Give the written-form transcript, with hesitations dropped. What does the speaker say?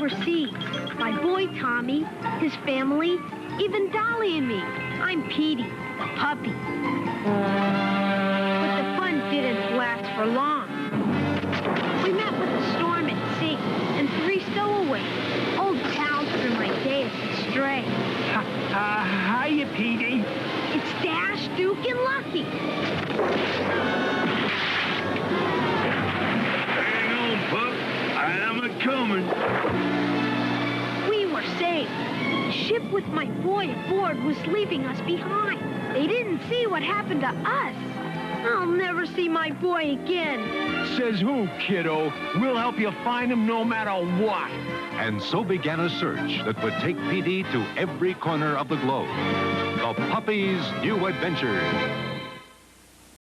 overseas. My boy Tommy, his family, even Dolly and me. I'm Petey, the puppy. But the fun didn't last for long. We met with a storm at sea and 3 stowaways. Old pals through my days to stray. Hiya, Petey. It's Dash, Duke, and Lucky. Hang on, pup. I'm a-coming. We were saved. The ship with my boy aboard was leaving us behind. They didn't see what happened to us. I'll never see my boy again. Says who, kiddo? We'll help you find him no matter what. And so began a search that would take Petey to every corner of the globe. The Puppy's New Adventures.